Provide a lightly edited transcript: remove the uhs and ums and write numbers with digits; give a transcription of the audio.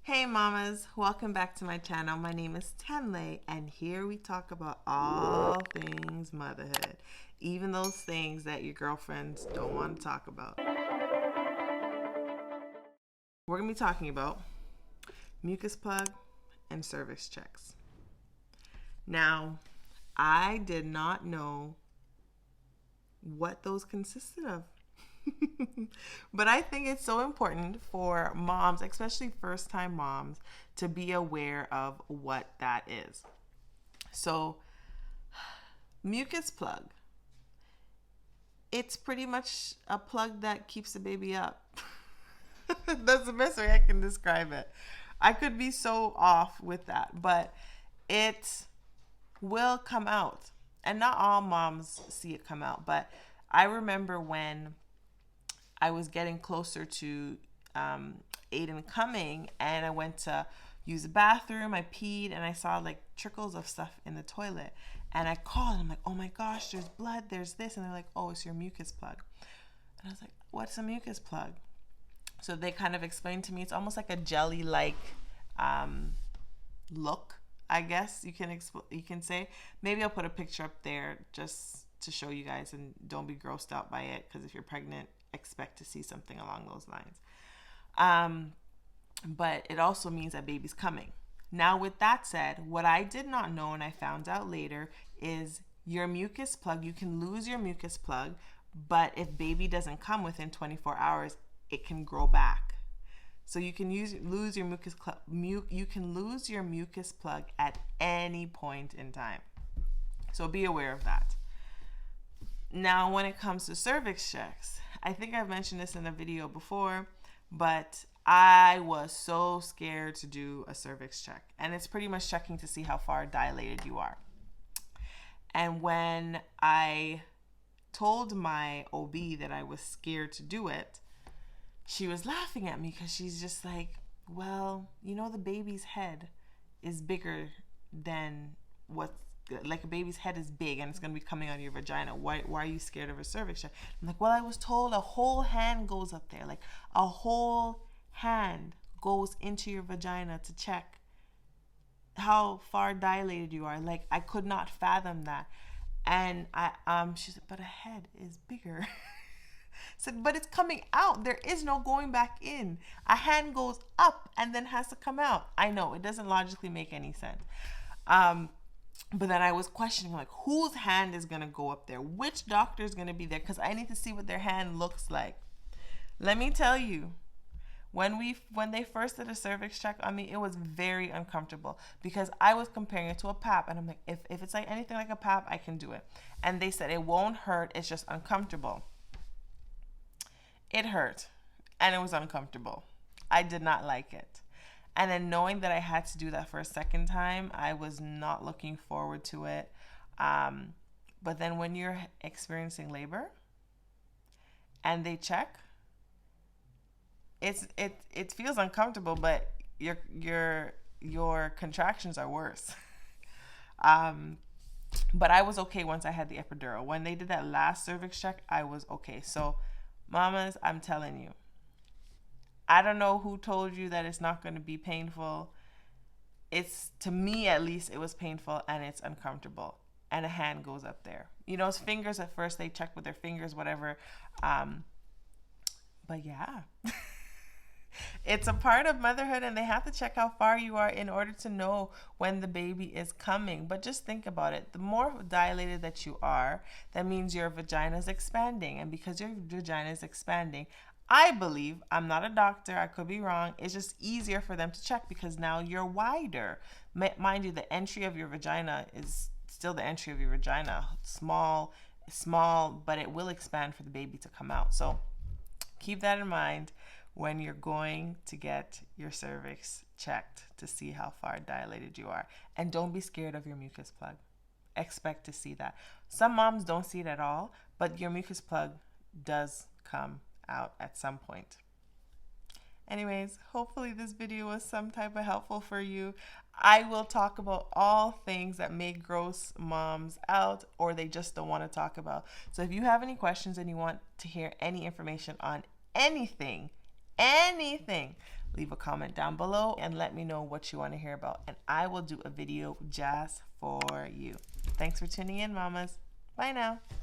Hey mamas, welcome back to my channel. My name is Tenn-Lai, and here we talk about all things motherhood, even those things that your girlfriends don't want to talk about. We're going to be talking about mucus plug and cervix checks. Now, I did not know what those consisted of. But I think it's so important for moms, especially first-time moms, to be aware of what that is. So, mucus plug. It's pretty much a plug that keeps the baby up. That's the best way I can describe it. I could be so off with that, but it will come out. And not all moms see it come out, but I remember when I was getting closer to Aiden coming, and I went to use the bathroom. I peed, and I saw like trickles of stuff in the toilet. And I called. I'm like, oh my gosh, there's blood, there's this. And they're like, oh, it's your mucus plug. And I was like, what's a mucus plug? So they kind of explained to me it's almost like a jelly-like look, I guess you can say. Maybe I'll put a picture up there just to show you guys, and don't be grossed out by it, because if you're pregnant, expect to see something along those lines. But it also means that baby's coming. Now, with that said, what I did not know and I found out later is your mucus plug, you can lose your mucus plug, but if baby doesn't come within 24 hours, it can grow back. So you can lose your mucus plug at any point in time. So be aware of that. Now, when it comes to cervix checks, I think I've mentioned this in a video before, but I was so scared to do a cervix check. And it's pretty much checking to see how far dilated you are. And when I told my OB that I was scared to do it, she was laughing at me, because she's just like, well, you know, the baby's head is bigger than like a baby's head is big, and it's going to be coming out of your vagina. Why are you scared of a cervix check? I'm like, well, I was told a whole hand goes up there. Like a whole hand goes into your vagina to check how far dilated you are. Like, I could not fathom that. And she said, but a head is bigger. Said, but it's coming out. There is no going back in. A hand goes up and then has to come out. I know it doesn't logically make any sense. But then I was questioning, like, whose hand is going to go up there? Which doctor is going to be there? Because I need to see what their hand looks like. Let me tell you, when they first did a cervix check on me, it was very uncomfortable, because I was comparing it to a pap. And I'm like, if it's like anything like a pap, I can do it. And they said it won't hurt. It's just uncomfortable. It hurt, and it was uncomfortable. I did not like it. And then knowing that I had to do that for a second time, I was not looking forward to it. But then when you're experiencing labor and they check, it feels uncomfortable, but your contractions are worse. But I was okay once I had the epidural. When they did that last cervix check, I was okay. So mamas, I'm telling you, I don't know who told you that it's not going to be painful. It's, to me at least, it was painful, and it's uncomfortable. And a hand goes up there. You know, it's fingers at first. They check with their fingers, whatever. But yeah, it's a part of motherhood, and they have to check how far you are in order to know when the baby is coming. But just think about it. The more dilated that you are, that means your vagina is expanding. And because your vagina is expanding, I believe, I'm not a doctor, I could be wrong, it's just easier for them to check, because now you're wider. Mind you, the entry of your vagina is still the entry of your vagina. Small, but it will expand for the baby to come out. So keep that in mind when you're going to get your cervix checked to see how far dilated you are. And don't be scared of your mucus plug. Expect to see that. Some moms don't see it at all, but your mucus plug does come out at some point. Anyways, hopefully this video was some type of helpful for you. I will talk about all things that may gross moms out, or they just don't want to talk about. So if you have any questions and you want to hear any information on anything, leave a comment down below and let me know what you want to hear about, and I will do a video just for you. Thanks for tuning in, mamas. Bye now.